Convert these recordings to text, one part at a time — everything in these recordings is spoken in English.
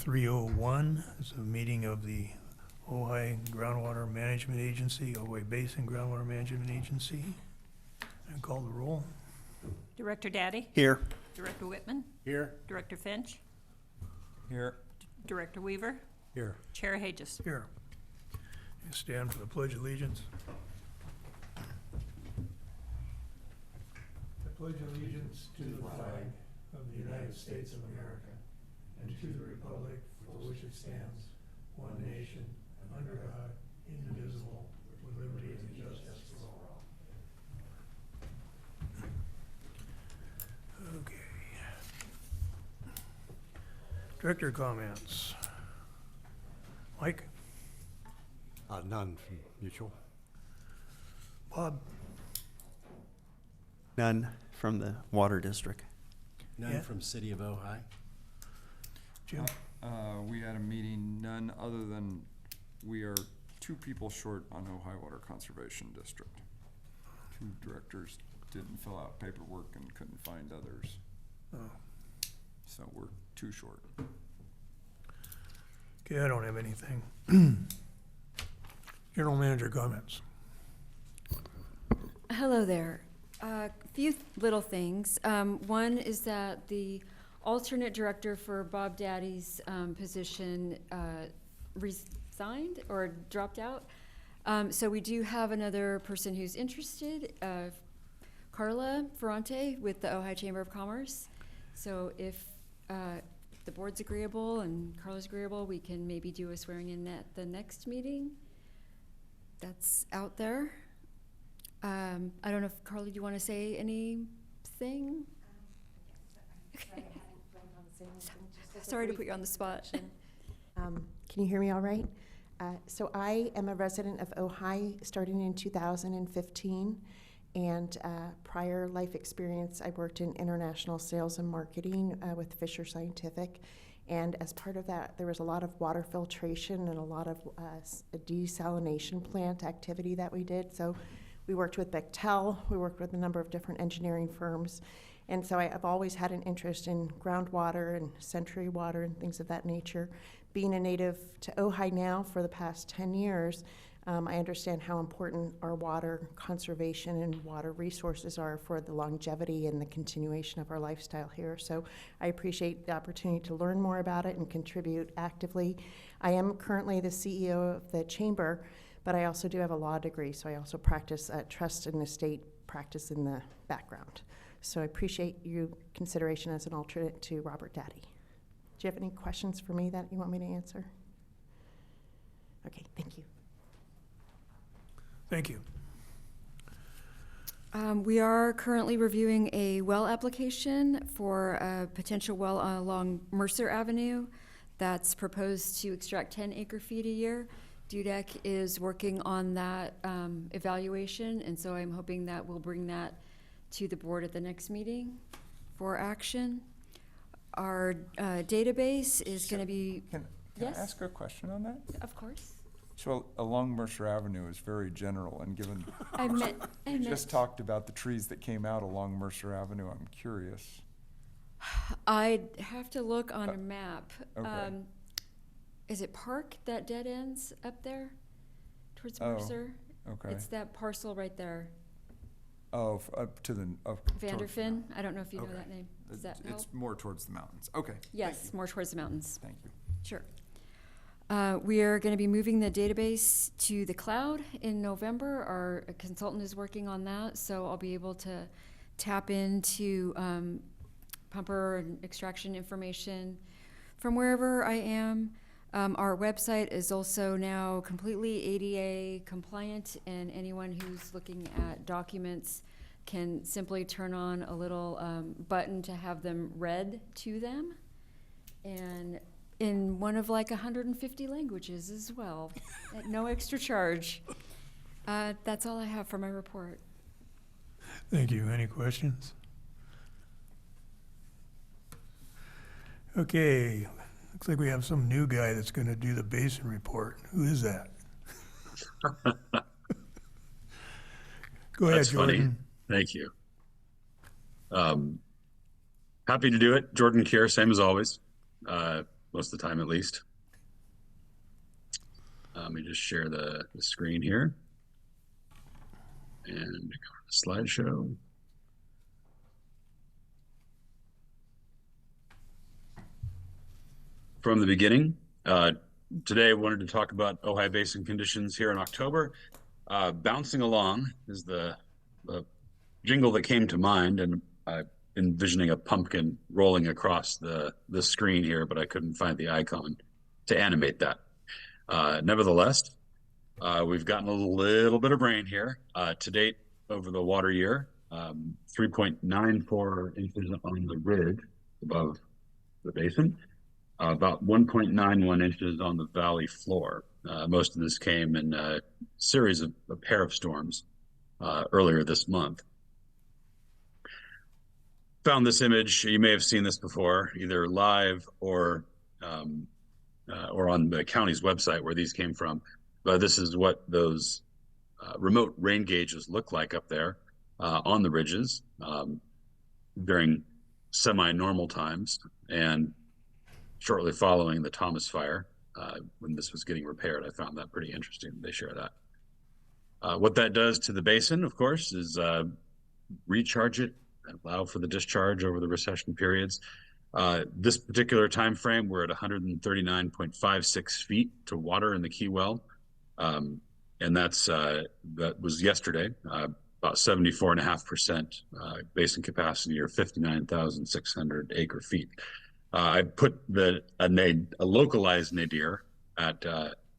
301 is a meeting of the Ojai Groundwater Management Agency, Ojai Basin Groundwater Management Agency. And call the roll. Director Daddy? Here. Director Whitman? Here. Director Finch? Here. Director Weaver? Here. Chair Hages? Here. You stand for the Pledge of Allegiance. I pledge allegiance to the flag of the United States of America and to the republic for which it stands, one nation, under God, indivisible, with liberty and justice for all. Okay. Director comments. Mike? None from Mutual. Bob? None from the Water District. None Yeah. from City of Ojai. Jim? We had a meeting, none other than we are 2 people short on Ojai Water Conservation District. 2 directors didn't fill out paperwork and couldn't find others. Oh. So we're 2 short. Okay, I don't have anything. General manager comments. Hello there. A few little things. One is that the alternate director for Bob Daddy's position resigned or dropped out. So we do have another person who's interested, Carla Ferrante with the Ojai Chamber of Commerce. So if the board's agreeable and Carla's agreeable, we can maybe do a swearing in at the next meeting. That's out there. I don't know if, Carla, do you want to say anything? Sorry to put you on the spot. Can you hear me all right? So I am a resident of Ojai starting in 2015, and prior life experience, I worked in international sales and marketing with Fisher Scientific. And as part of that, there was a lot of water filtration and a lot of desalination plant activity that we did. So we worked with Bechtel, we worked with a number of different engineering firms. And so I've always had an interest in groundwater and century water and things of that nature. Being a native to Ojai now for the past 10 years, I understand how important our water conservation and water resources are for the longevity and the continuation of our lifestyle here. So I appreciate the opportunity to learn more about it and contribute actively. I am currently the CEO of the Chamber, but I also do have a law degree, so I also practice trust and estate practice in the background. So I appreciate your consideration as an alternate to Robert Daddy. Do you have any questions for me that you want me to answer? Okay, thank you. Thank you. We are currently reviewing a well application for a potential well along Mercer Avenue that's proposed to extract 10 acre-feet a year. DUDEC is working on that evaluation, and so I'm hoping that we'll bring that to the board at the next meeting for action. Our database is going to be... Can Yes? I ask a question on that? Of course. So along Mercer Avenue is very general, and given I just talked about the trees that came out along Mercer Avenue, I'm curious. I'd have to look on a map. Okay. Is it Park that dead ends up there towards Oh, Mercer? Okay. It's that parcel right there. Oh, up to the... Vanderfin? I don't know if you know Okay. that name. Does that help? It's more towards the mountains. Okay. Yes, more towards the mountains. Thank you. Sure. We are going to be moving the database to the cloud in November. Our consultant is working on that, so I'll be able to tap into pumper and extraction information from wherever I am. Our website is also now completely ADA compliant, and anyone who's looking at documents can simply turn on a little button to have them read to them, and in one of like 150 languages as well, at no extra charge. That's all I have for my report. Thank you. Any questions? Okay, looks like we have some new guy that's going to do the basin report. Who is that? Go ahead, That's funny. Jordan. Thank you. Happy to do it. Jordan Kier, same as always. most of the time at least. Let me just share the screen here and go to the slideshow. From the beginning, today I wanted to talk about Ojai Basin conditions here in October. Bouncing along is the jingle that came to mind, and envisioning a pumpkin rolling across the screen here, but I couldn't find the icon to animate that. Nevertheless, we've gotten a little bit of rain here. To date, over the water year, 3.94 inches on the ridge above the basin, about 1.91 inches on the valley floor. Most of this came in a series of a pair of storms earlier this month. Found this image. You may have seen this before, either live or on the county's website where these came from. But this is what those remote rain gauges look like up there on the ridges during semi-normal times and shortly following the Thomas fire when this was getting repaired. I found that pretty interesting. They share that. What that does to the basin, of course, is recharge it and allow for the discharge over the recession periods. This particular time frame, we're at 139.56 feet to water in the Key Well, and that was yesterday. About 74.5% basin capacity, or 59,600 acre feet. I put a localized nadir at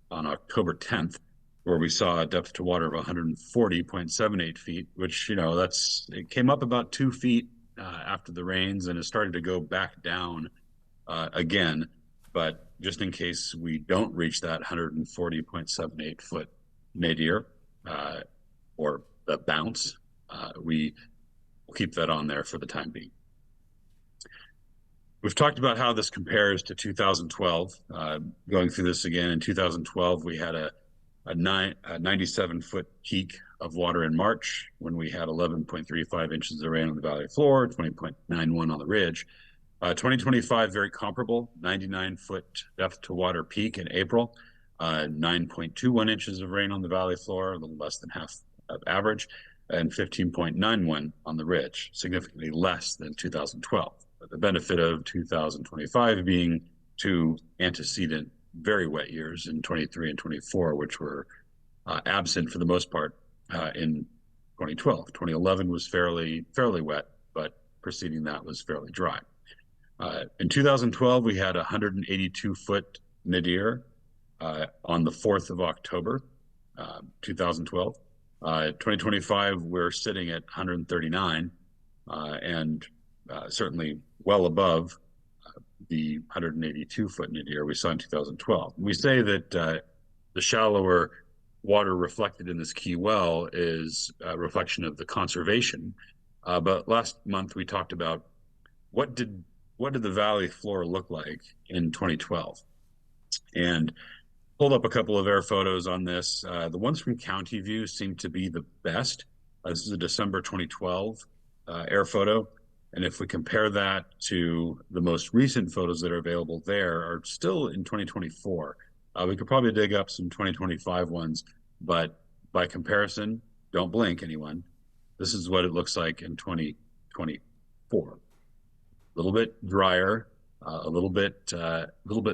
on October 10th, where we saw a depth to water of 140.78 feet, which, it came up about 2 feet after the rains, and it started to go back down again. But just in case we don't reach that 140.78 foot nadir or the bounce, we will keep that on there for the time being. We've talked about how this compares to 2012. Going through this again, in 2012, we had a 97-foot peak of water in March when we had 11.35 inches of rain on the valley floor, 20.91 on the ridge. 2025, very comparable, 99-foot depth to water peak in April, 9.21 inches of rain on the valley floor, a little less than half of average, and 15.91 on the ridge, significantly less than 2012. But the benefit of 2025 being two antecedent very wet years in 23 and 24, which were absent for the most part in 2012. 2011 was fairly wet, but preceding that was fairly dry. In 2012, we had a 182-foot nadir on the 4th of October, 2012. 2025, we're sitting at 139, and certainly well above the 182-foot nadir we saw in 2012. We say that the shallower water reflected in this Key Well is a reflection of the conservation. But last month we talked about what did the valley floor look like in 2012, and pulled up a couple of air photos on this. The ones from County View seem to be the best. This is a December 2012 air photo. And if we compare that to the most recent photos that are available there are still in 2024. We could probably dig up some 2025 ones, but by comparison, don't blink, anyone. This is what it looks like in 2024. A little bit drier, a little bit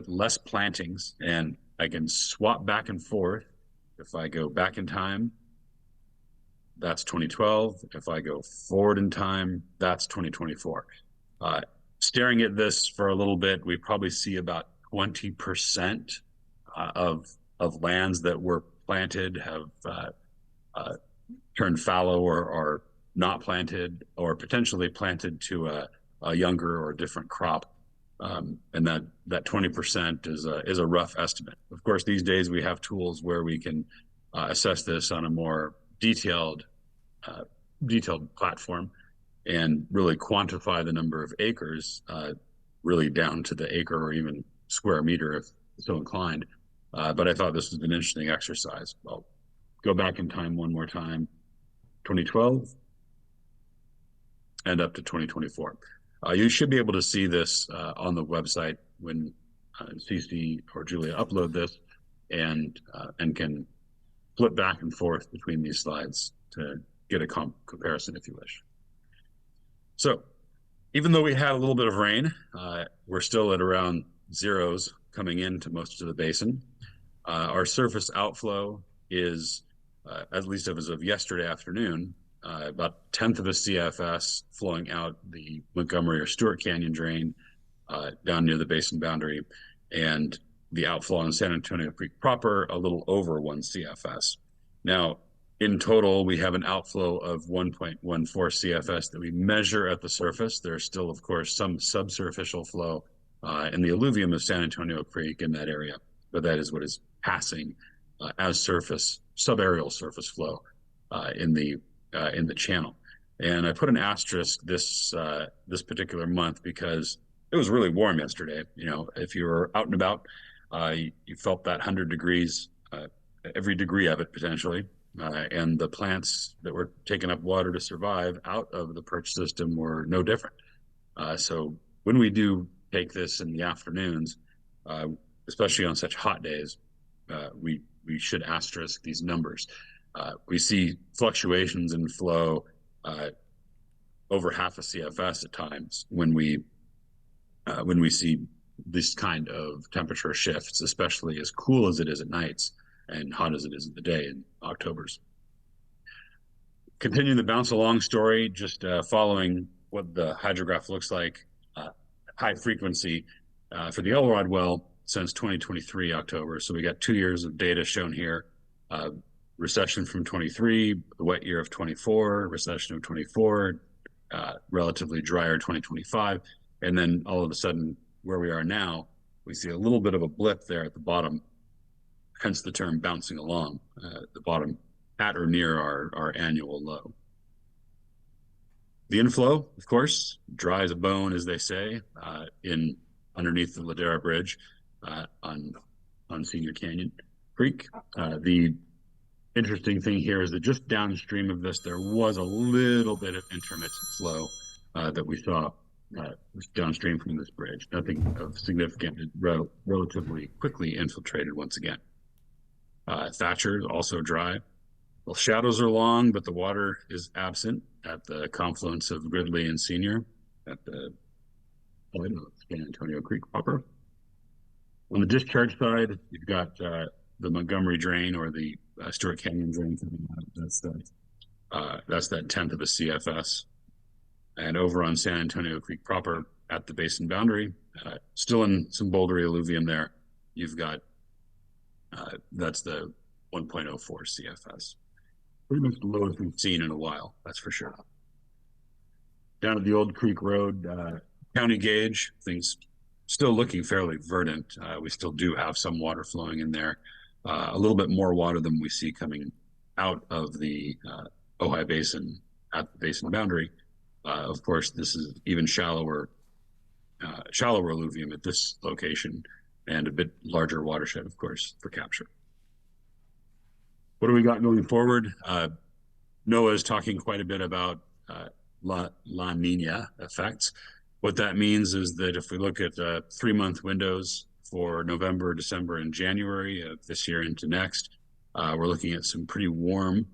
less plantings, and I can swap back and forth. If I go back in time, that's 2012. If I go forward in time, that's 2024. Staring at this for a little bit, we probably see about 20% of lands that were planted have turned fallow or not planted, or potentially planted to a younger or different crop. And that 20% is a rough estimate. Of course, these days we have tools where we can assess this on a more detailed platform and really quantify the number of acres, really down to the acre or even square meter if so inclined. But I thought this was an interesting exercise. I'll go back in time one more time, 2012 and up to 2024. You should be able to see this on the website when CC or Julia upload this and can flip back and forth between these slides to get a comparison if you wish. So even though we had a little bit of rain, we're still at around zeros coming into most of the basin. Our surface outflow is, at least as of yesterday afternoon, about 1/10 of a CFS flowing out the Montgomery or Stewart Canyon drain down near the basin boundary, and the outflow on San Antonio Creek proper a little over 1 CFS. Now, in total, we have an outflow of 1.14 CFS that we measure at the surface. There's still, of course, some subsurficial flow in the alluvium of San Antonio Creek in that area, but that is what is passing as surface, subaerial surface flow in the channel. And I put an asterisk this particular month because it was really warm yesterday. You know, if you were out and about, you felt that 100 degrees, every degree of it potentially. And the plants that were taking up water to survive out of the perch system were no different. So when we do take this in the afternoons, especially on such hot days, we should asterisk these numbers. We see fluctuations in flow over half a CFS at times when we see this kind of temperature shifts, especially as cool as it is at nights and hot as it is in the day in Octobers. Continuing the bounce along story, just following what the hydrograph looks like, high frequency for the Elrod well since 2023 October. So we got 2 years of data shown here. Recession from 23, the wet year of 24, recession of 24, relatively drier 2025. And then all of a sudden, where we are now, we see a little bit of a blip there at the bottom, hence the term bouncing along, the bottom at or near our annual low. The inflow, of course, dry as a bone, as they say, underneath the Ladera Bridge on Senior Canyon Creek. The interesting thing here is that just downstream of this, there was a little bit of intermittent flow that we saw downstream from this bridge. Nothing of significant, relatively quickly infiltrated once again. Thatcher also dry. Well, shadows are long, but the water is absent at the confluence of Gridley and Senior at the San Antonio Creek proper. On the discharge side, you've got the Montgomery drain or the Stewart Canyon drain coming out. That's that 1/10 of a CFS. And over on San Antonio Creek proper at the basin boundary, still in some bouldery alluvium there, you've got, that's the 1.04 CFS. Pretty much the lowest we've seen in a while, that's for sure. Down at the Old Creek Road, county gauge, things still looking fairly verdant. We still do have some water flowing in there, a little bit more water than we see coming out of the Ojai Basin at the basin boundary. Of course, this is even shallower alluvium at this location and a bit larger watershed, of course, for capture. What do we got going forward? NOAA is talking quite a bit about La Nina effects. What that means is that if we look at 3-month windows for November, December, and January of this year into next, we're looking at some pretty warm,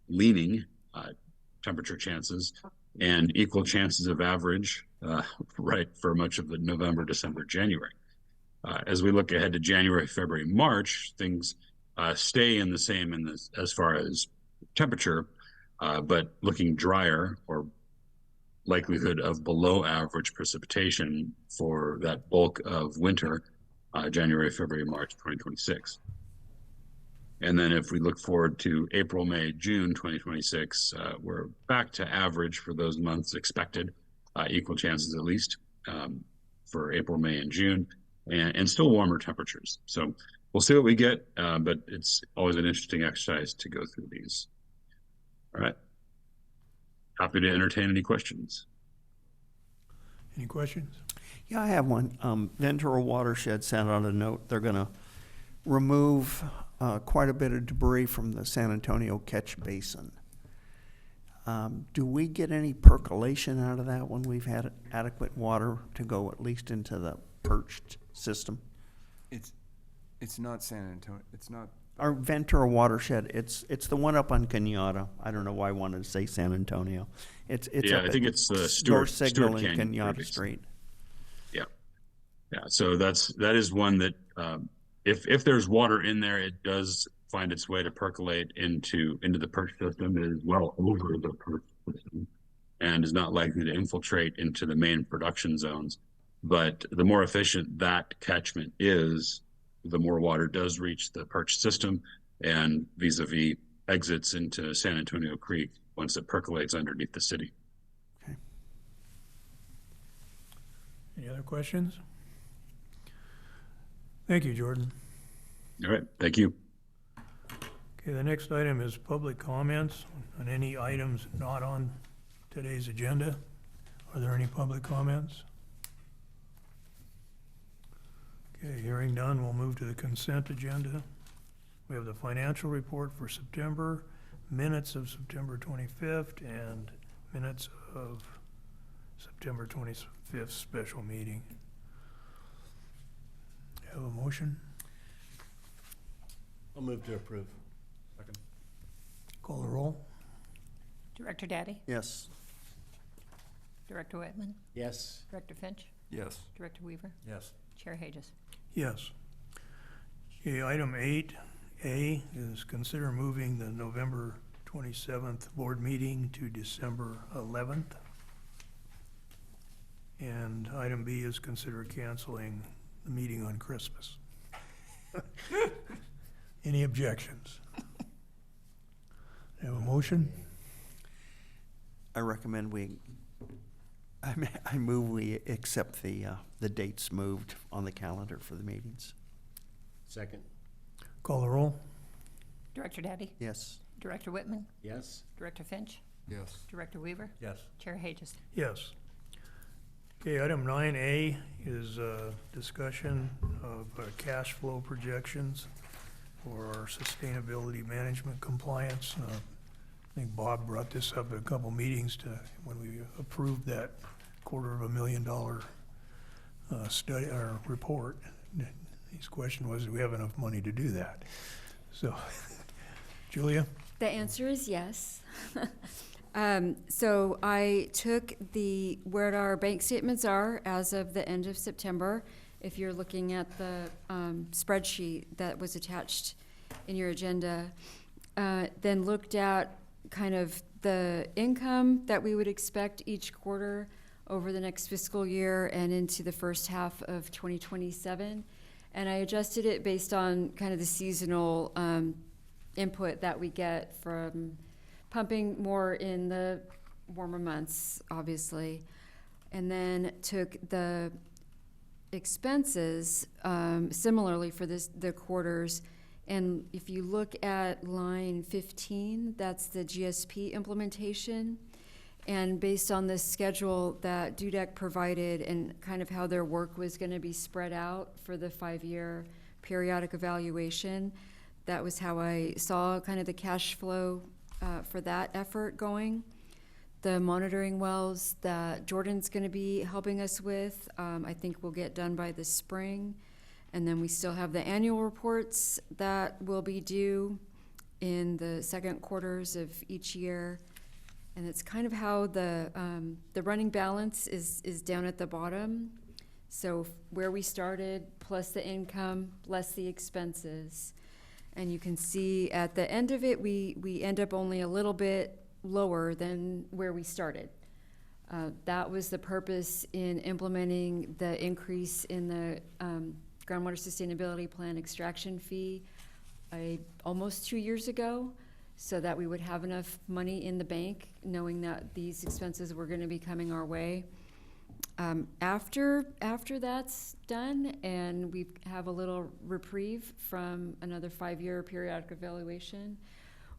leaning temperature chances and equal chances of average, right, for much of the November, December, January. As we look ahead to January, February, March, things stay in the same as far as temperature, but looking drier or likelihood of below average precipitation for that bulk of winter, January, February, March 2026. And then if we look forward to April, May, June 2026, we're back to average for those months expected, equal chances at least for April, May, and June, and still warmer temperatures. So we'll see what we get, but it's always an interesting exercise to go through these. All right. Happy to entertain any questions. Any questions? Yeah, I have one. Ventura Watershed sent out a note. They're going to remove quite a bit of debris from the San Antonio catch basin. Do we get any percolation out of that when we've had adequate water to go at least into the perched system. It's not San Antonio, it's not, Our Ventura watershed, it's the one up on Kenyatta. I don't know why I wanted to say San Antonio. It's Yeah, up I think at it's North Stewart Signal Canyon. and Kenyatta Creek. Street. Yeah, so that is one that if there's water in there, it does find its way to percolate into the perch system. It is well over the perch system and is not likely to infiltrate into the main production zones. But the more efficient that catchment is, the more water does reach the perch system and vis-a-vis exits into San Antonio Creek once it percolates underneath the city. Any other questions? Thank you, Jordan. All right, thank you. Okay, the next item is public comments on any items not on today's agenda. Are there any public comments? Okay, hearing none, we'll move to the consent agenda. We have the financial report for September, minutes of September 25th, and minutes of September 25th special meeting. Have a motion? I'll move to approve. Call the roll. Director Daddy, Yes. Director Whitman, Yes. Director Finch, yes. Director Weaver, Yes. Chair Hages. Yes. Okay, item 8A is consider moving the November 27th board meeting to December 11th. And item B is consider canceling the meeting on Christmas. Any objections? Have a motion? I recommend I move we accept the dates moved on the calendar for the meetings. Second. Call the roll. Director Daddy, Yes. Director Whitman, Yes. Director Finch, Yes. Director Weaver, Yes. Chair Hages. Yes. Okay, item 9A is discussion of cash flow projections for our sustainability management compliance. I think Bob brought this up at a couple meetings when we approved that $250,000 study or report. His question was, do we have enough money to do that? So, Julia? The answer is yes. So I took where our bank statements are as of the end of September. If you're looking at the spreadsheet that was attached in your agenda, then looked at kind of the income that we would expect each quarter over the next fiscal year and into the first half of 2027. And I adjusted it based on kind of the seasonal input that we get from pumping more in the warmer months, obviously. And then took the expenses similarly for the quarters. And if you look at line 15, that's the GSP implementation. And based on the schedule that DUDEC provided and kind of how their work was going to be spread out for the 5-year periodic evaluation, that was how I saw kind of the cash flow for that effort going. The monitoring wells that Jordan's going to be helping us with, I think will get done by the spring. And then we still have the annual reports that will be due in the second quarters of each year. And it's kind of how the running balance is down at the bottom. So where we started, plus the income, less the expenses. And you can see at the end of it, we end up only a little bit lower than where we started. That was the purpose in implementing the increase in the groundwater sustainability plan extraction fee almost 2 years ago, so that we would have enough money in the bank, knowing that these expenses were going to be coming our way. After that's done, and we have a little reprieve from another 5-year periodic evaluation,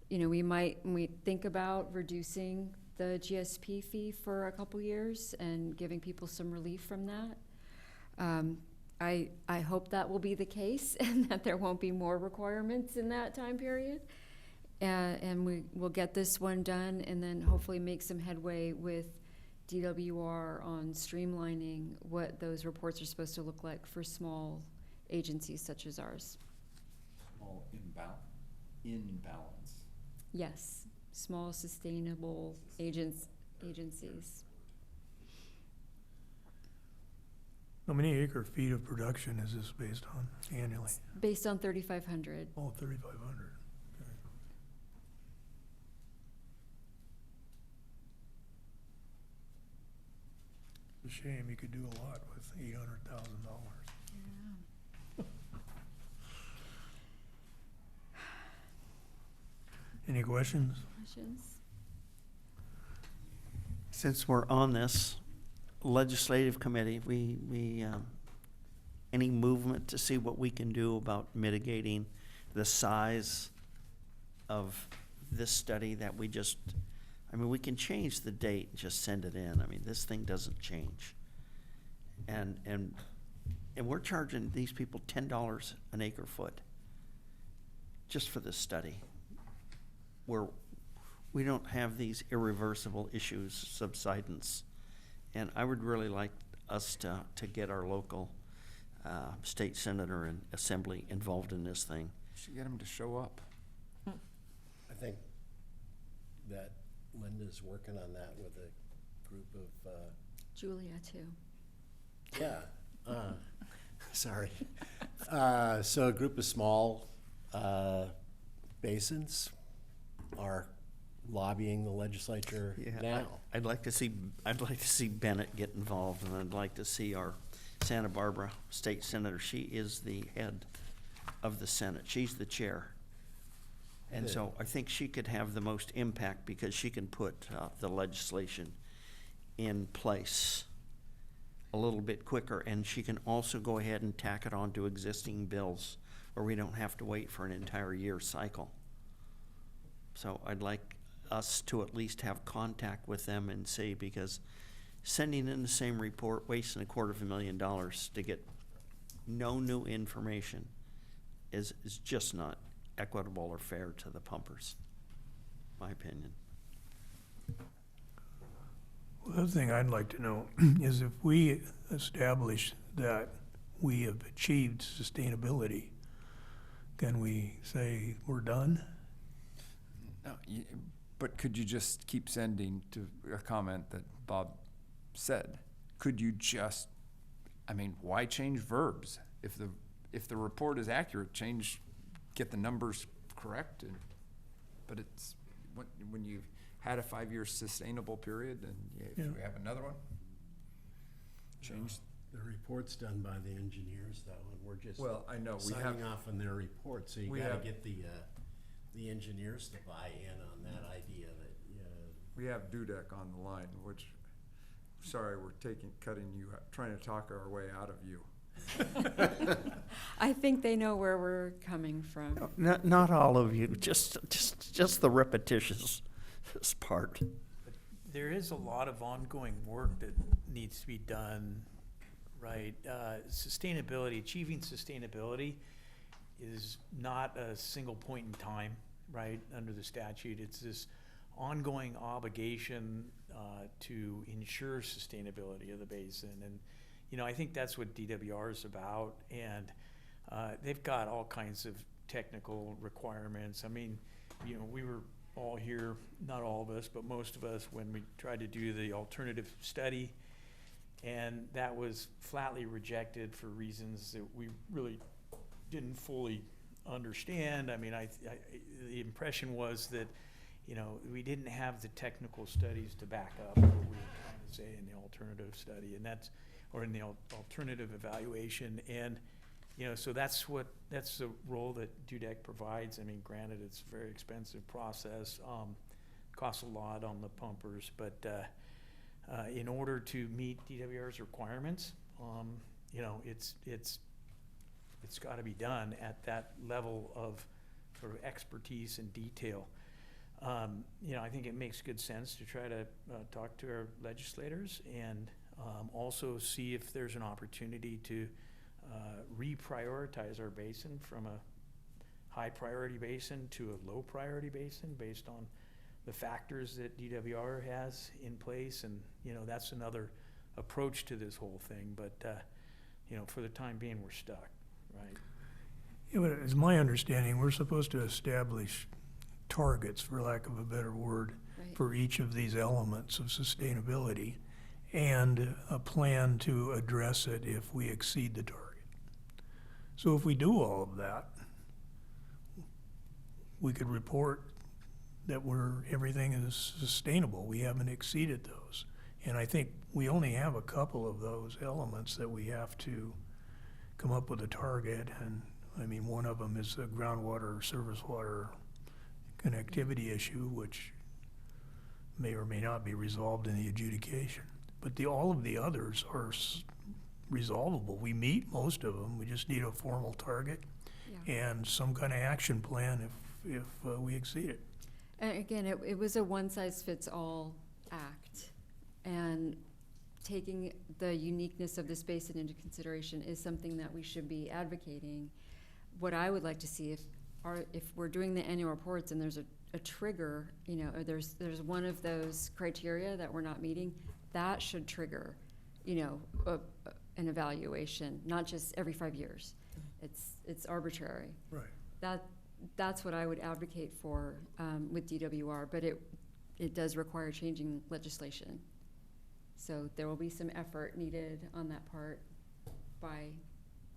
we might think about reducing the GSP fee for a couple years and giving people some relief from that. I hope that will be the case and that there won't be more requirements in that time period. And we will get this one done and then hopefully make some headway with DWR on streamlining what those reports are supposed to look like for small agencies such as ours. Small imbalance. Yes, small sustainable agencies. How many acre feet of production is this based on annually? Based on 3,500. Oh, 3,500. Okay. It's a shame, you could do a lot with $800,000. Any questions? Questions? Since we're on this legislative committee, any movement to see what we can do about mitigating the size of this study that we just, I mean, we can change the date and just send it in. I mean, this thing doesn't change. And we're charging these people $10 an acre foot just for this study. We don't have these irreversible issues, subsidence. And I would really like us to get our local state senator and assembly involved in this thing. Should get them to show up. I think that Linda's working on that with a group of, Julia, too. yeah, sorry. So a group of small basins are lobbying the legislature now. I'd like to see Bennett get involved, and I'd like to see our Santa Barbara state senator. She is the head of the Senate. She's the chair. And so I think she could have the most impact because she can put the legislation in place a little bit quicker, and she can also go ahead and tack it onto existing bills where we don't have to wait for an entire year cycle. So I'd like us to at least have contact with them and see, because sending in the same report, wasting $250,000 to get no new information is just not equitable or fair to the pumpers, my opinion. Well, the other thing I'd like to know is if we establish that we have achieved sustainability, can we say we're done? No, but could you just keep sending to a comment that Bob said? Could you just, I mean, why change verbs? If the report is accurate, get the numbers correct. But it's, when you've had a 5-year sustainable period, and if you have another one, change. The report's done by the engineers though, and we're just I know signing off on their report, so you we gotta have- get the engineers to buy in on that idea that, We have Dudek on the line, which, sorry, we're cutting you, trying to talk our way out of you. I think they know where we're coming from. Not all of you, just the repetitious part. There is a lot of ongoing work that needs to be done, right? Sustainability, achieving sustainability is not a single point in time, right, under the statute. It's this ongoing obligation to ensure sustainability of the basin. And, you know, I think that's what DWR is about. And they've got all kinds of technical requirements. I mean, you know, we were all here, not all of us, but most of us, when we tried to do the alternative study, and that was flatly rejected for reasons that we really didn't fully understand. I mean, the impression was that, you know, we didn't have the technical studies to back up what we were trying to say in the alternative study, and that's, or in the alternative evaluation. And, you know, so that's the role that DUDEC provides. I mean, granted, it's a very expensive process, costs a lot on the pumpers, but in order to meet DWR's requirements, you know, it's got to be done at that level of sort of expertise and detail. You know, I think it makes good sense to try to talk to our legislators and also see if there's an opportunity to reprioritize our basin from a high priority basin to a low priority basin based on the factors that DWR has in place, and, you know, that's another approach to this whole thing, but, you know, for the time being, we're stuck, right? Yeah, but it's my understanding, we're supposed to establish targets, for lack of a better word, Right. for each of these elements of sustainability, and a plan to address it if we exceed the target. So if we do all of that, we could report that everything is sustainable. We haven't exceeded those. And I think we only have a couple of those elements that we have to come up with a target. And I mean, one of them is the groundwater, surface water connectivity issue, which may or may not be resolved in the adjudication. But all of the others are resolvable. We meet most of them. We just need a formal target Yeah. and some kind of action plan if we exceed it. And again, it was a one-size-fits-all act, and taking the uniqueness of this basin into consideration is something that we should be advocating. What I would like to see if we're doing the annual reports and there's a trigger, you know, or there's one of those criteria that we're not meeting, that should trigger, you know, an evaluation, not just every 5 years. It's arbitrary. Right. That's what I would advocate for with DWR, but it does require changing legislation. So there will be some effort needed on that part by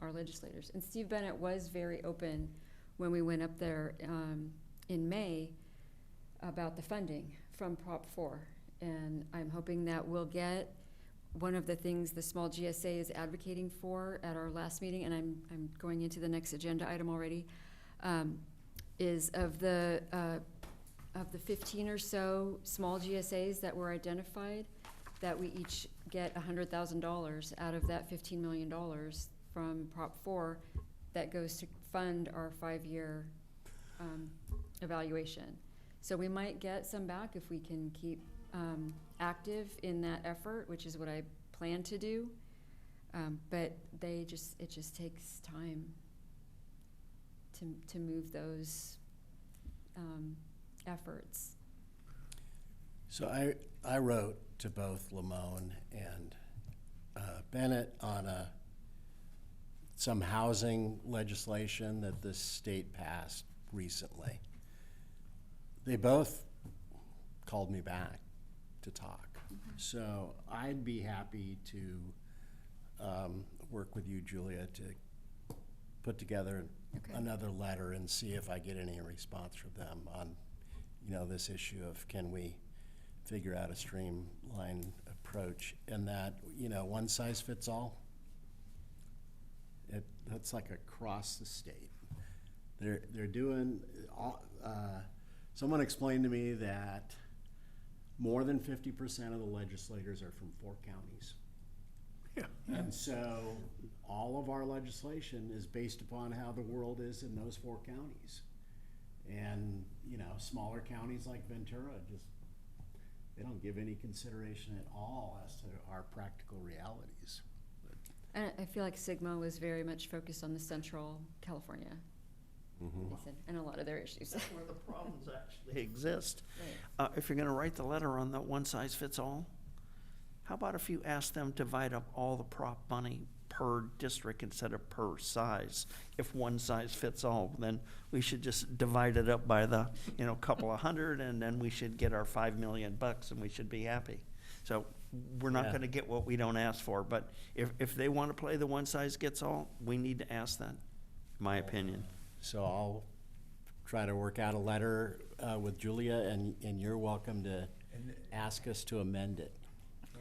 our legislators. And Steve Bennett was very open when we went up there in May about the funding from Prop 4. And I'm hoping that we'll get one of the things the small GSA is advocating for at our last meeting, and I'm going into the next agenda item already, is of the 15 or so small GSAs that were identified, that we each get $100,000 out of that $15 million from Prop 4 that goes to fund our 5-year evaluation. So we might get some back if we can keep active in that effort, which is what I plan to do. But it just takes time to move those efforts. So I wrote to both Lamone and Bennett on some housing legislation that the state passed recently. They both called me back to talk. So I'd be happy to work with you, Julia, to put together another letter and see if I get any response from them on, you know, this issue of can we figure out a streamlined approach, and that, you know, one size fits all. That's like across the state. They're doing all. Someone explained to me that more than 50% of the legislators are from 4 counties. Yeah. And so all of our legislation is based upon how the world is in those 4 counties. And, you know, smaller counties like Ventura they don't give any consideration at all as to our practical realities. And I feel like Sigma was very much focused on the Central California basin and a lot of their issues. That's where the problems actually exist. Right. If you're gonna write the letter on the one size fits all, how about if you ask them to divide up all the prop money per district instead of per size? If one size fits all, then we should just divide it up by the, you know, couple of hundred, and then we should get our $5 million and we should be happy. So we're not gonna get what we don't ask for, but if they wanna play the one size fits all, we need to ask that, in my opinion. So I'll try to work out a letter with Julia, and you're welcome to ask us to amend it.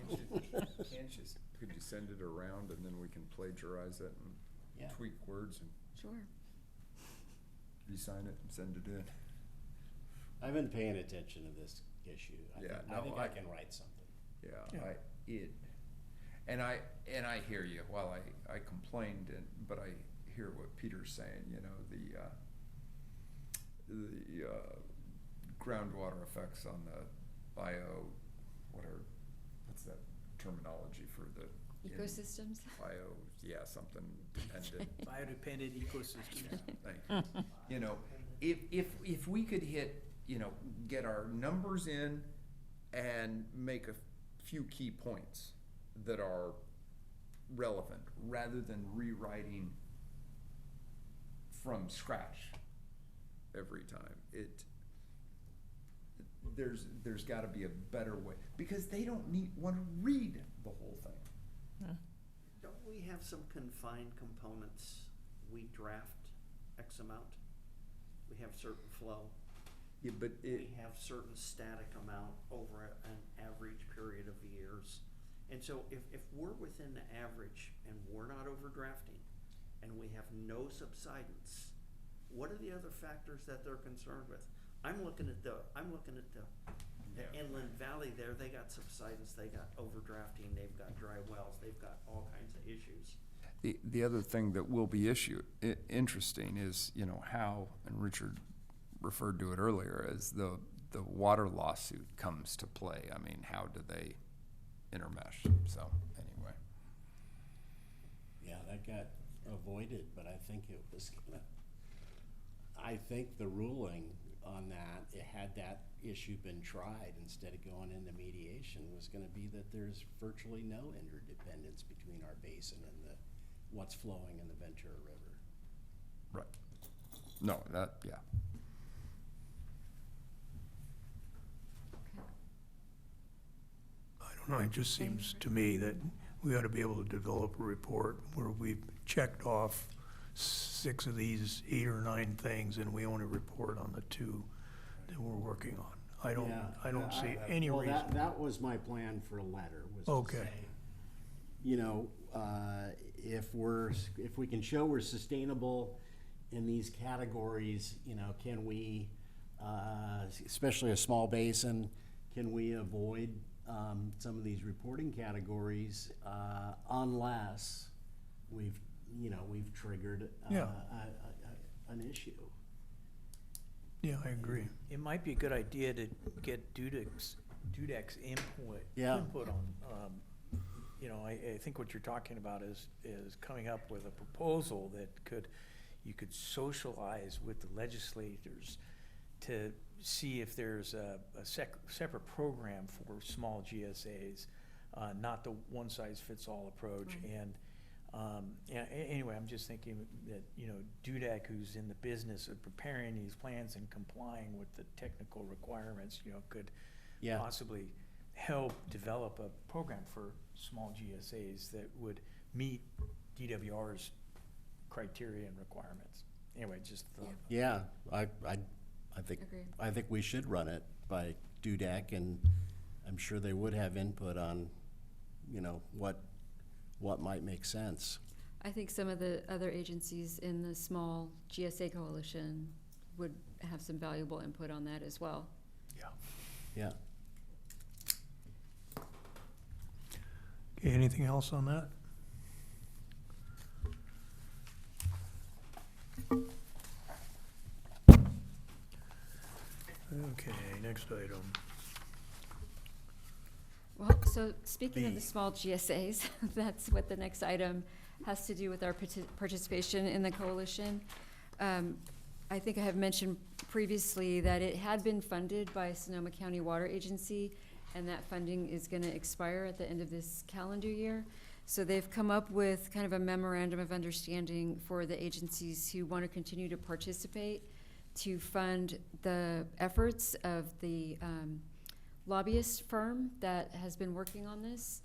Could you send it around and then we can plagiarize it and tweak words and Sure. re-sign it and send it in? I've been paying attention to this issue. I think I can write something. And I hear you. Well, I complained, but I hear what Peter's saying. You know, the groundwater effects on the what's that terminology for the Ecosystems? something dependent. Biodependent ecosystems. Thank you. You know, if we could hit get our numbers in and make a few key points that are relevant, rather than rewriting from scratch every time. There's gotta be a better way, because they don't wanna read the whole thing. Don't we have some confined components? We draft X amount. We have certain flow. Yeah, but We have certain static amount over an average period of years. And so if we're within the average and we're not overdrafting and we have no subsidence, what are the other factors that they're concerned with? I'm looking at the inland valley there. They got subsidence, they got overdrafting, they've got dry wells, they've got all kinds of issues. the other thing that will be interesting is, how, and Richard referred to it earlier, as the water lawsuit comes to play. I mean, how do they intermesh? So, anyway. Yeah, that got avoided, but I think it was gonna, I think the ruling on that, had that issue been tried instead of going into mediation, was gonna be that there's virtually no interdependence between our basin and what's flowing in the Ventura River. Right. No, yeah. I don't know, it just seems to me that we ought to be able to develop a report where we've checked off 6 of these 8 or 9 things, and we only report on the 2 that we're working on. I don't see any reason. That was my plan for a letter, was Okay. to say, if we can show we're sustainable in these categories, can we, especially a small basin, can we avoid some of these reporting categories unless we've triggered Yeah. an issue? Yeah, I agree. It might be a good idea to get Dudek's input. Yeah. Input on, I think what you're talking about is coming up with a proposal that you could socialize with the legislators to see if there's a separate program for small GSAs, not the one-size-fits-all approach. Right. Anyway, I'm just thinking that, Dudek, who's in the business of preparing these plans and complying with the technical requirements, could Yeah. possibly help develop a program for small GSAs that would meet DWR's criteria and requirements. Anyway, just a thought. Yeah, I think, Agreed. I think we should run it by DUDEC, and I'm sure they would have input on, what might make sense. I think some of the other agencies in the small GSA coalition would have some valuable input on that as well. Yeah. Okay, anything else on that? Okay, next item. Well, so speaking of B. the small GSAs, that's what the next item has to do with our participation in the coalition. I think I have mentioned previously that it had been funded by Sonoma County Water Agency, and that funding is gonna expire at the end of this calendar year. So they've come up with kind of a memorandum of understanding for the agencies who want to continue to participate to fund the efforts of the lobbyist firm that has been working on this,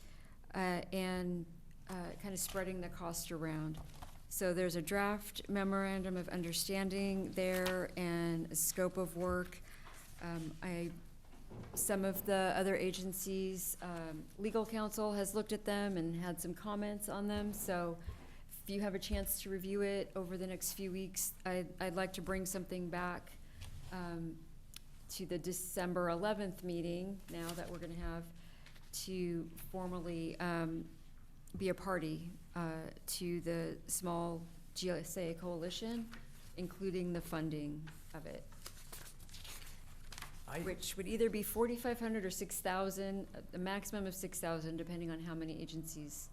and kind of spreading the cost around. So there's a draft memorandum of understanding there and a scope of work. Some of the other agencies, legal counsel has looked at them and had some comments on them. So if you have a chance to review it over the next few weeks, I'd like to bring something back to the December 11th meeting, now that we're gonna have, to formally be a party to the small GSA coalition, including the funding of it, which would either be 4,500 or 6,000, a maximum of 6,000, depending on how many agencies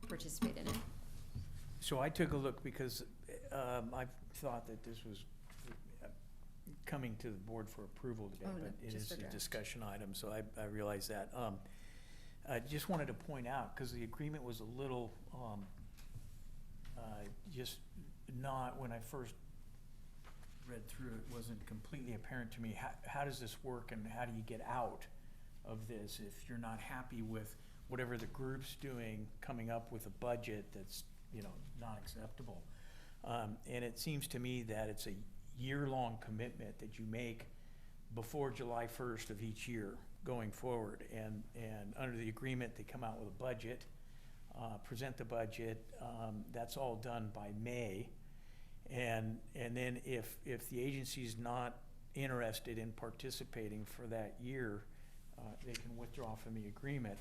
participate in it. So I took a look because I thought that this was coming to the board for approval today, Oh, no, but it just is for a draft. discussion item, so I realize that. I just wanted to point out, because the agreement was a little, just not, when I first read through it, wasn't completely apparent to me, how does this work and how do you get out of this if you're not happy with whatever the group's doing, coming up with a budget that's, not acceptable. And it seems to me that it's a year-long commitment that you make before July 1st of each year going forward. And under the agreement, they come out with a budget, present the budget. That's all done by May. And then if the agency's not interested in participating for that year, they can withdraw from the agreement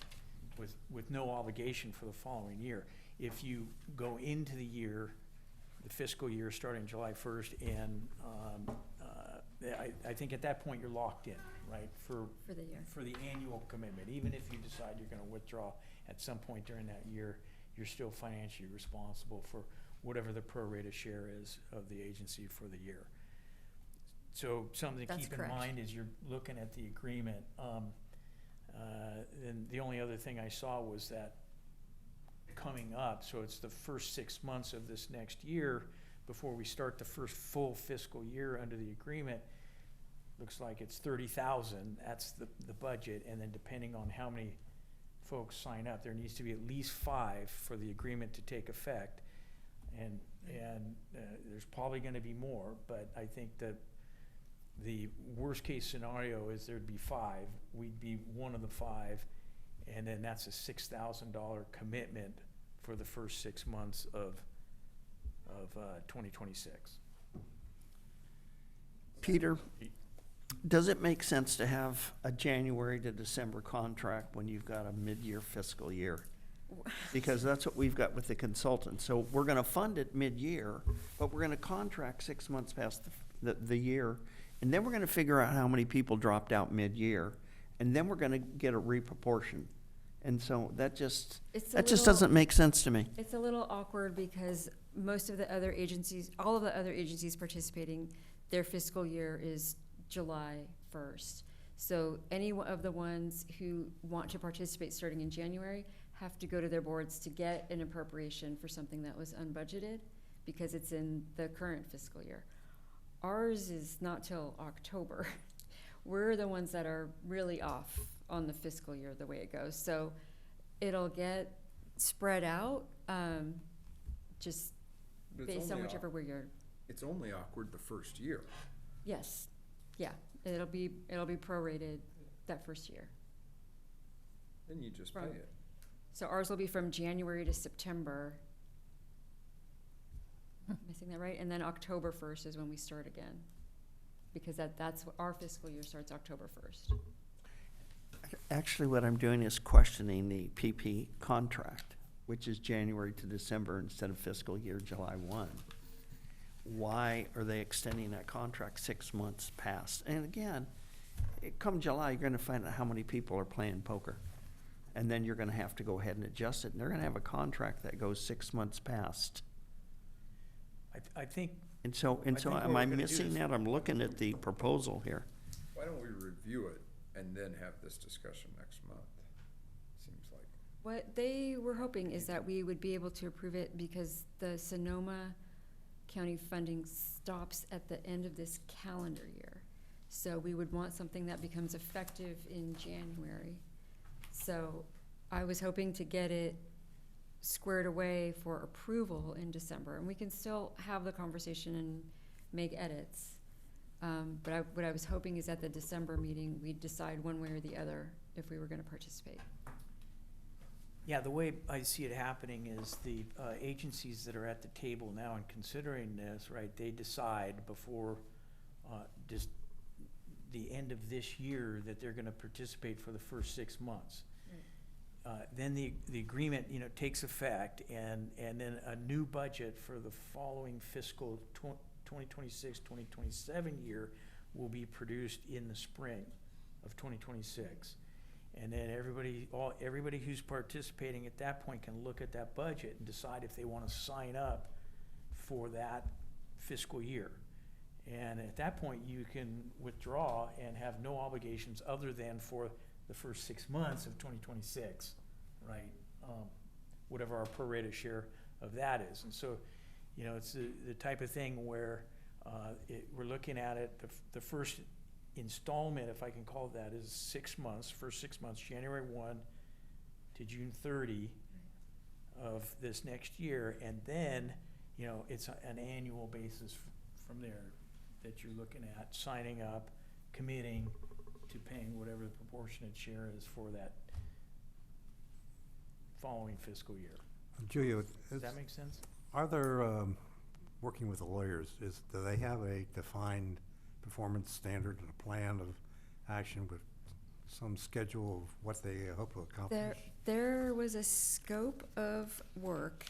with no obligation for the following year. If you go into the year, the fiscal year starting July 1st, and I think at that point you're locked in, right? For the year. For the annual commitment. Even if you decide you're gonna withdraw at some point during that year, you're still financially responsible for whatever the pro rata share is of the agency for the year. So something to That's keep in correct. mind as you're looking at the agreement. And the only other thing I saw was that coming up, so it's the first 6 months of this next year before we start the first full fiscal year under the agreement. Looks like it's 30,000, that's the budget, and then depending on how many folks sign up, there needs to be at least 5 for the agreement to take effect. And there's probably gonna be more, but I think that the worst case scenario is there'd be 5, we'd be one of the 5, and then that's a $6,000 commitment for the first 6 months of 2026. Peter, does it make sense to have a January to December contract when you've got a mid-year fiscal year? Because that's what we've got with the consultant. So we're gonna fund it mid-year, but we're gonna contract 6 months past the year, and then we're gonna figure out how many people dropped out mid-year, and then we're gonna get a reproportion. And so that just doesn't make sense to me. It's a little awkward because most of the other agencies, all of the other agencies participating, their fiscal year is July 1st. So any of the ones who want to participate starting in January have to go to their boards to get an appropriation for something that was unbudgeted because it's in the current fiscal year. Ours is not till October. We're the ones that are really off on the fiscal year, the way it goes. So it'll get spread out, just But it's based on only whichever way you're, It's only awkward the first year. yes, yeah. It'll be prorated that first year. Then you just pay Right. it. So ours will be from January to September. Am I saying that right? And then October 1st is when we start again. Because that's, our fiscal year starts October 1st. Actually, what I'm doing is questioning the PP contract, which is January to December instead of fiscal year July 1. Why are they extending that contract 6 months past? And again, come July, you're gonna find out how many people are playing poker. And then you're gonna have to go ahead and adjust it, and they're gonna have a contract that goes 6 months past. I think, And so, I think what am we're I gonna do missing is- that? I'm looking at the proposal here. Why don't we review it and then have this discussion next month? Seems like. What they were hoping is that we would be able to approve it because the Sonoma County funding stops at the end of this calendar year. So we would want something that becomes effective in January. So I was hoping to get it squared away for approval in December, and we can still have the conversation and make edits. But what I was hoping is at the December meeting, we'd decide one way or the other if we were gonna participate. yeah, the way I see it happening is the agencies that are at the table now and considering this, right, they decide before just the end of this year that they're gonna participate for the first 6 months. Then the agreement, takes effect, and then a new budget for the following fiscal 2026, 2027 year will be produced in the spring of 2026. And then everybody who's participating at that point can look at that budget and decide if they want to sign up for that fiscal year. And at that point, you can withdraw and have no obligations other than for the first 6 months of 2026, right? Whatever our prorated share of that is. And so, you know, it's the type of thing where we're looking at it, the first installment, if I can call it that, is 6 months, first 6 months, January 1 to June 30 of this next year. And then, you know, it's an annual basis from there that you're looking at signing up, committing to paying whatever the proportionate share is for that following fiscal year. Julia, Does that make sense? are there, working with the lawyers, do they have a defined performance standard and a plan of action with some schedule of what they hope to accomplish? There was a scope of work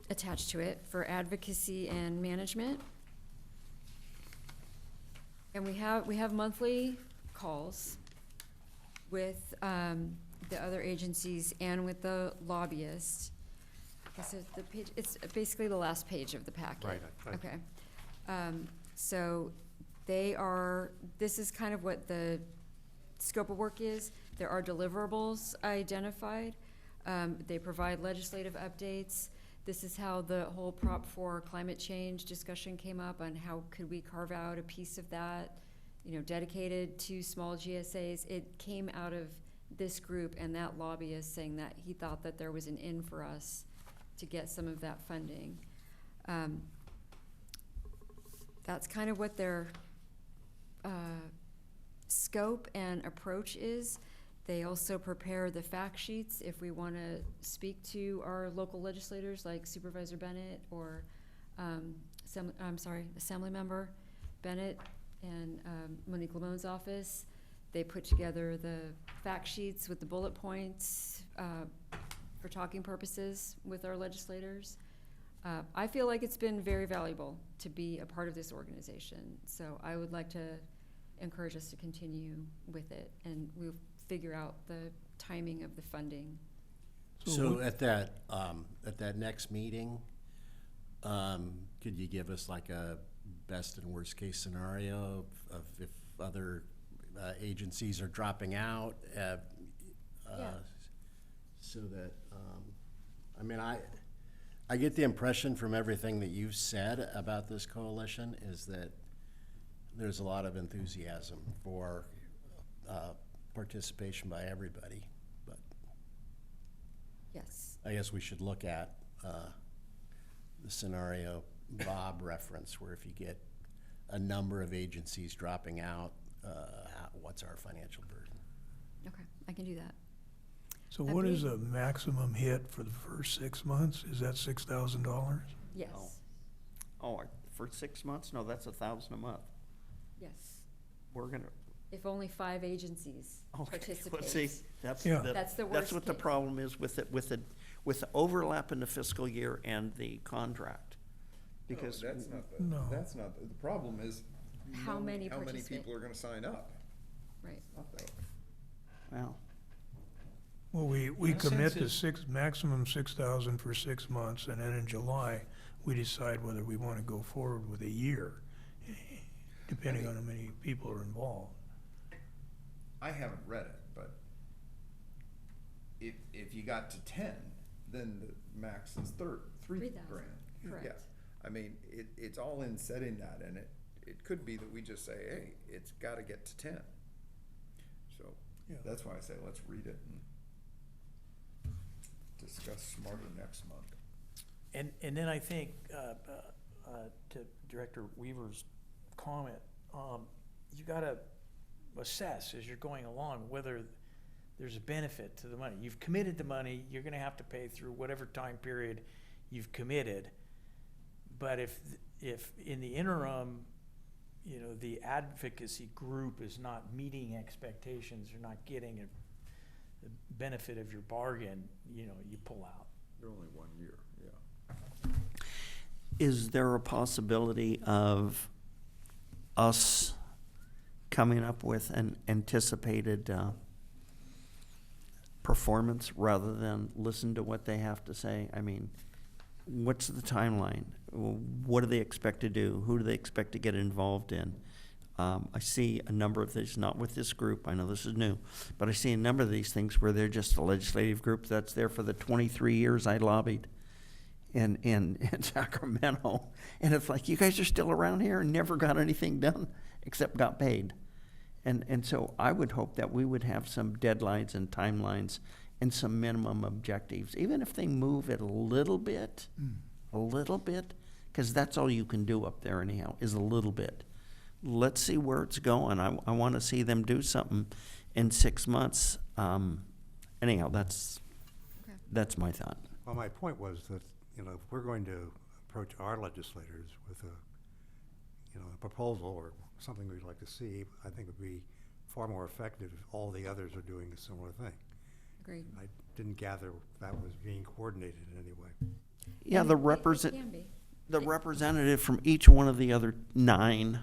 attached to it for advocacy and management. And we have monthly calls with the other agencies and with the lobbyists. Guess the page, it's basically the last page of the packet. Right. Okay. So this is kind of what the scope of work is. There are deliverables identified. They provide legislative updates. This is how the whole Prop 4 climate change discussion came up, on how could we carve out a piece of that, you know, dedicated to small GSAs. It came out of this group and that lobbyist saying that he thought that there was an in for us to get some of that funding. That's kind of what their scope and approach is. They also prepare the fact sheets if we want to speak to our local legislators like Supervisor Bennett or Assemblymember Bennett and Monique Lamone's office. They put together the fact sheets with the bullet points for talking purposes with our legislators. I feel like it's been very valuable to be a part of this organization. So I would like to encourage us to continue with it, and we'll figure out the timing of the funding. So at that next meeting, could you give us like a best and worst case scenario of if other agencies are dropping out? Yeah. So that, I mean, I get the impression from everything that you've said about this coalition is that there's a lot of enthusiasm for participation by everybody, but Yes. I guess we should look at the scenario Bob referenced, where if you get a number of agencies dropping out, what's our financial burden? Okay, I can do that. So I what is believe- a maximum hit for the first 6 months? Is that $6,000? Yes. Oh, for 6 months? No, that's $1,000 a month. Yes. We're gonna, If only 5 agencies okay, participate. well, see, that's, Yeah. That's the that's worst what the case. problem is with the overlap in the fiscal year and the contract. Because, No, that's not No. that's not, the problem is How knowing many how many participate. people are gonna sign up. Right. It's not that. well, Well, we In a commit sense, to maximum 6,000 for 6 months, and then in July, we decide whether we want to go forward with a year, depending on how many people are involved. I haven't read it, but if you got to 10, Then the max is $3,000. 3,000, correct. Yeah, I mean, it's all in setting that, and it could be that we just say, hey, it's gotta get to 10. So, Yeah. that's why I say, let's read it and discuss smarter next month. And then I think, to Director Weaver's comment, you gotta assess as you're going along whether there's a benefit to the money. You've committed the money, you're gonna have to pay through whatever time period you've committed. But if in the interim, you know, the advocacy group is not meeting expectations, you're not getting the benefit of your bargain, you know, you pull out. They're only 1 year, yeah. is there a possibility of us coming up with an anticipated performance rather than listen to what they have to say? I mean, what's the timeline? What do they expect to do? Who do they expect to get involved in? I see a number of these, not with this group, I know this is new, but I see a number of these things where they're just a legislative group that's there for the 23 years I lobbied in Sacramento. And it's like, you guys are still around here and never got anything done except got paid. And so I would hope that we would have some deadlines and timelines and some minimum objectives, even if they move it a little bit, because that's all you can do up there anyhow, is a little bit. Let's see where it's going. I want to see them do something in 6 months. Anyhow, that's my thought. Well, my point was that, you know, if we're going to approach our legislators with a proposal or something we'd like to see, I think it would be far more effective if all the others are doing a similar thing. Agreed. I didn't gather that was being coordinated in any way. Yeah, And the it can be. representative from each one of the other 9,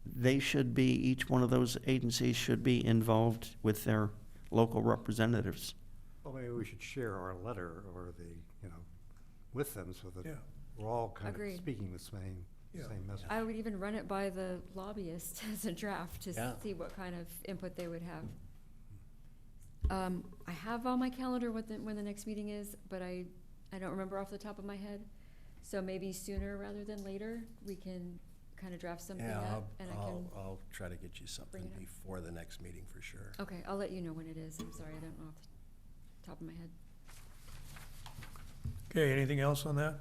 they should be, each one of those agencies should be involved with their local representatives. Well, maybe we should share our letter or with them so that Yeah. we're all kind of Agreed. speaking the same message. I would even run it by the lobbyist as a draft to Yeah. see what kind of input they would have. I have on my calendar when the next meeting is, but I don't remember off the top of my head. So maybe sooner rather than later, we can kind of draft something Yeah, up and I'll try to get you something bring it up. before the next meeting for sure. Okay, I'll let you know when it is. I'm sorry, I don't know off the top of my head. Okay, anything else on that?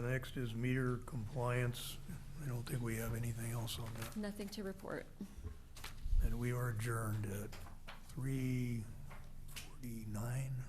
Next is meter compliance. I don't think we have anything else on that. Nothing to report. And we are adjourned at 3:49.